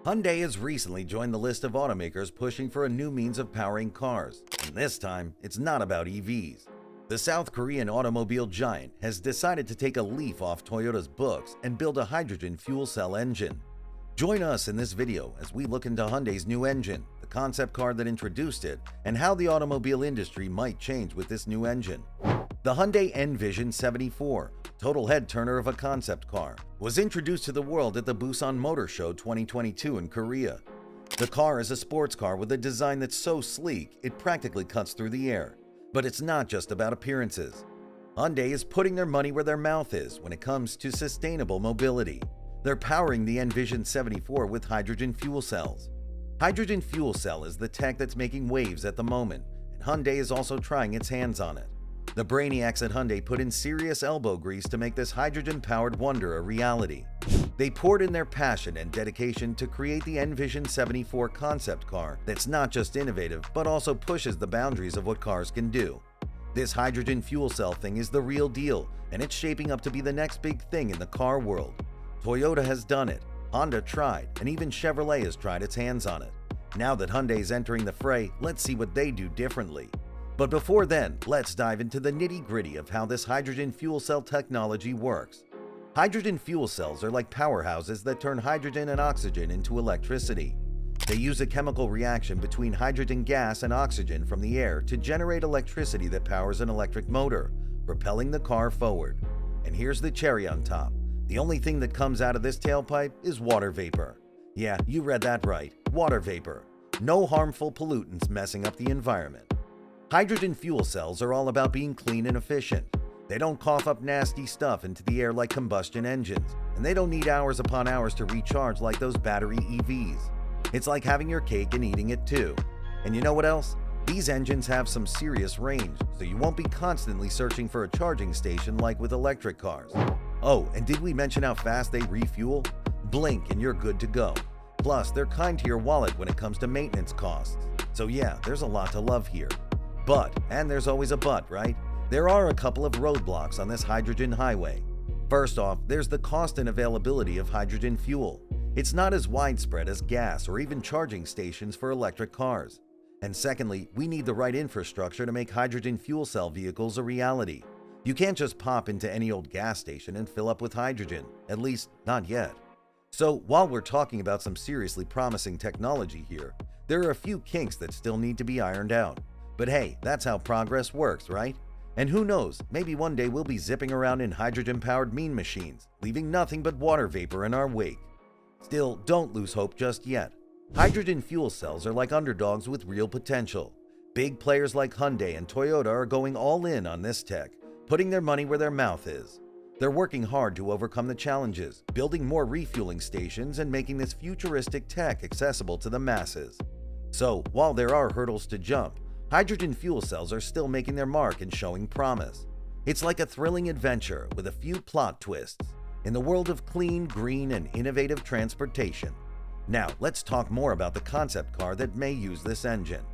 Hyundai has recently joined the list of automakers pushing for a new means of powering cars, and this time, it's not about EVs. The South Korean automobile giant has decided to take a leaf off Toyota's books and build a hydrogen fuel cell engine. Join us in this video as we look into Hyundai's new engine, the concept car that introduced it, and how the automobile industry might change with this new engine. The Hyundai Envision 74, total head-turner of a concept car, was introduced to the world at the Busan Motor Show 2022 in Korea. The car is a sports car with a design that's so sleek it practically cuts through the air. But it's not just about appearances. Hyundai is putting their money where their mouth is when it comes to sustainable mobility. They're powering the Envision 74 with hydrogen fuel cells. Hydrogen fuel cell is the tech that's making waves at the moment, and Hyundai is also trying its hands on it. The brainiacs at Hyundai put in serious elbow grease to make this hydrogen-powered wonder a reality. They poured in their passion and dedication to create the Envision 74 concept car that's not just innovative, but also pushes the boundaries of what cars can do. This hydrogen fuel cell thing is the real deal, and it's shaping up to be the next big thing in the car world. Toyota has done it, Honda tried, and even Chevrolet has tried its hands on it. Now that Hyundai's entering the fray, let's see what they do differently. But before then, let's dive into the nitty-gritty of how this hydrogen fuel cell technology works. Hydrogen fuel cells are like powerhouses that turn hydrogen and oxygen into electricity. They use a chemical reaction between hydrogen gas and oxygen from the air to generate electricity that powers an electric motor, propelling the car forward. And here's the cherry on top. The only thing that comes out of this tailpipe is water vapor. Yeah, you read that right, water vapor. No harmful pollutants messing up the environment. Hydrogen fuel cells are all about being clean and efficient. They don't cough up nasty stuff into the air like combustion engines, and they don't need hours upon hours to recharge like those battery EVs. It's like having your cake and eating it too. And you know what else? These engines have some serious range, so you won't be constantly searching for a charging station like with electric cars. Oh, and did we mention how fast they refuel? Blink and you're good to go. Plus, they're kind to your wallet when it comes to maintenance costs. So yeah, there's a lot to love here. But, and there's always a but, right? There are a couple of roadblocks on this hydrogen highway. First off, there's the cost and availability of hydrogen fuel. It's not as widespread as gas or even charging stations for electric cars. And secondly, we need the right infrastructure to make hydrogen fuel cell vehicles a reality. You can't just pop into any old gas station and fill up with hydrogen, at least not yet. So while we're talking about some seriously promising technology here, there are a few kinks that still need to be ironed out. But hey, that's how progress works, right? And who knows, maybe one day we'll be zipping around in hydrogen-powered mean machines, leaving nothing but water vapor in our wake. Still, don't lose hope just yet. Hydrogen fuel cells are like underdogs with real potential. Big players like Hyundai and Toyota are going all in on this tech, putting their money where their mouth is. They're working hard to overcome the challenges, building more refueling stations and making this futuristic tech accessible to the masses. So, while there are hurdles to jump, hydrogen fuel cells are still making their mark and showing promise. It's like a thrilling adventure with a few plot twists in the world of clean, green, and innovative transportation. Now, let's talk more about the concept car that may use this engine.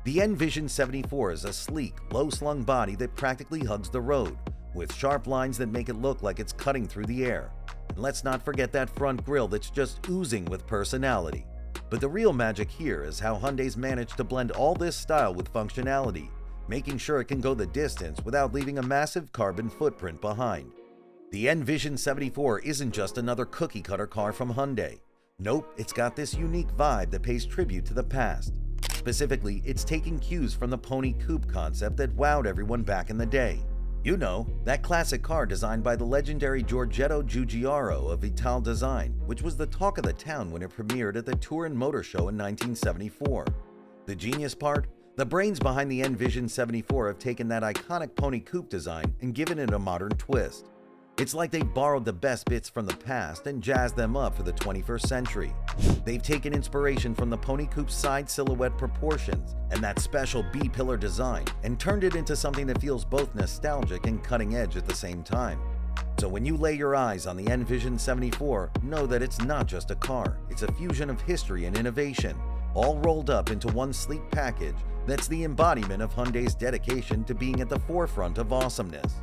The Envision 74 is a sleek, low-slung body that practically hugs the road, with sharp lines that make it look like it's cutting through the air. And let's not forget that front grille that's just oozing with personality. But the real magic here is how Hyundai's managed to blend all this style with functionality, making sure it can go the distance without leaving a massive carbon footprint behind. The Envision 74 isn't just another cookie-cutter car from Hyundai. Nope, it's got this unique vibe that pays tribute to the past. Specifically, it's taking cues from the Pony Coupe concept that wowed everyone back in the day. You know, that classic car designed by the legendary Giorgetto Giugiaro of Ital Design, which was the talk of the town when it premiered at the Turin Motor Show in 1974. The genius part? The brains behind the Envision 74 have taken that iconic Pony Coupe design and given it a modern twist. It's like they borrowed the best bits from the past and jazzed them up for the 21st century. They've taken inspiration from the Pony Coupe's side silhouette proportions and that special B-pillar design and turned it into something that feels both nostalgic and cutting edge at the same time. So when you lay your eyes on the Envision 74, know that it's not just a car, it's a fusion of history and innovation, all rolled up into one sleek package that's the embodiment of Hyundai's dedication to being at the forefront of awesomeness.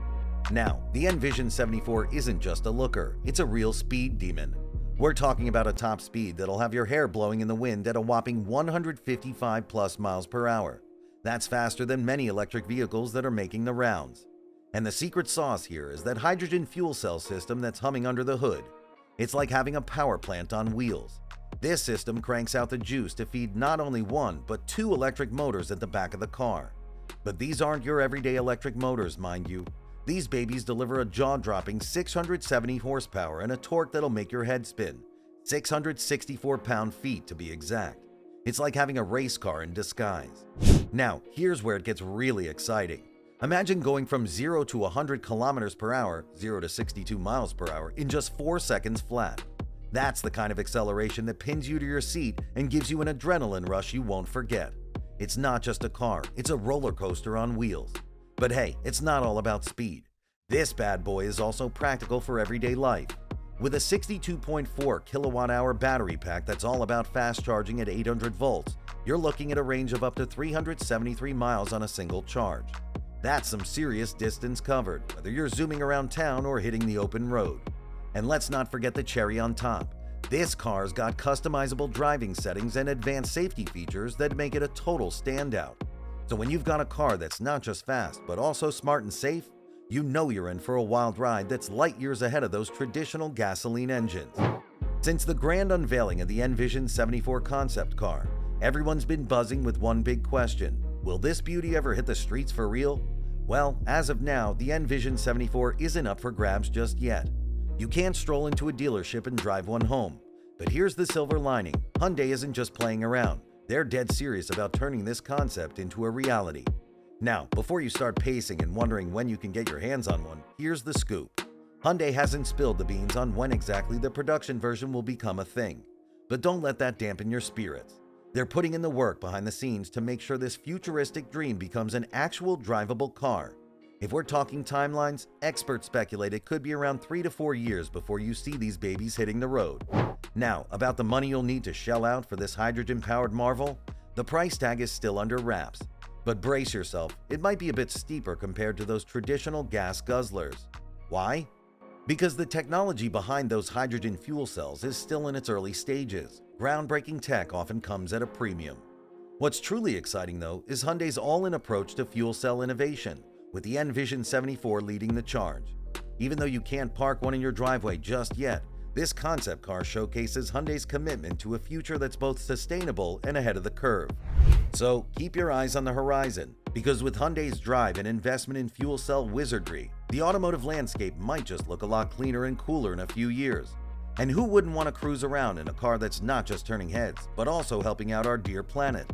Now, the Envision 74 isn't just a looker, it's a real speed demon. We're talking about a top speed that'll have your hair blowing in the wind at a whopping 155 plus miles per hour. That's faster than many electric vehicles that are making the rounds. And the secret sauce here is that hydrogen fuel cell system that's humming under the hood. It's like having a power plant on wheels. This system cranks out the juice to feed not only one, but two electric motors at the back of the car. But these aren't your everyday electric motors, mind you. These babies deliver a jaw-dropping 670 horsepower and a torque that'll make your head spin. 664 pound-feet to be exact. It's like having a race car in disguise. Now, here's where it gets really exciting. Imagine going from 0 to 100 kilometers per hour, 0 to 62 miles per hour, in just 4 seconds flat. That's the kind of acceleration that pins you to your seat and gives you an adrenaline rush you won't forget. It's not just a car, it's a roller coaster on wheels. But hey, it's not all about speed. This bad boy is also practical for everyday life. With a 62.4 kilowatt-hour battery pack that's all about fast charging at 800 volts, you're looking at a range of up to 373 miles on a single charge. That's some serious distance covered, whether you're zooming around town or hitting the open road. And let's not forget the cherry on top. This car's got customizable driving settings and advanced safety features that make it a total standout. So when you've got a car that's not just fast, but also smart and safe, you know you're in for a wild ride that's light years ahead of those traditional gasoline engines. Since the grand unveiling of the Envision 74 concept car, everyone's been buzzing with one big question. Will this beauty ever hit the streets for real? Well, as of now, the Envision 74 isn't up for grabs just yet. You can't stroll into a dealership and drive one home. But here's the silver lining. Hyundai isn't just playing around. They're dead serious about turning this concept into a reality. Now, before you start pacing and wondering when you can get your hands on one, here's the scoop. Hyundai hasn't spilled the beans on when exactly the production version will become a thing. But don't let that dampen your spirits. They're putting in the work behind the scenes to make sure this futuristic dream becomes an actual drivable car. If we're talking timelines, experts speculate it could be around 3 to 4 years before you see these babies hitting the road. Now, about the money you'll need to shell out for this hydrogen-powered marvel, the price tag is still under wraps. But brace yourself, it might be a bit steeper compared to those traditional gas guzzlers. Why? Because the technology behind those hydrogen fuel cells is still in its early stages. Groundbreaking tech often comes at a premium. What's truly exciting, though, is Hyundai's all-in approach to fuel cell innovation, with the Envision 74 leading the charge. Even though you can't park one in your driveway just yet, this concept car showcases Hyundai's commitment to a future that's both sustainable and ahead of the curve. So keep your eyes on the horizon, because with Hyundai's drive and investment in fuel cell wizardry, the automotive landscape might just look a lot cleaner and cooler in a few years. And who wouldn't want to cruise around in a car that's not just turning heads, but also helping out our dear planet?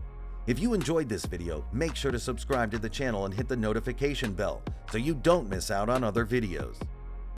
If you enjoyed this video, make sure to subscribe to the channel and hit the notification bell so you don't miss out on other videos.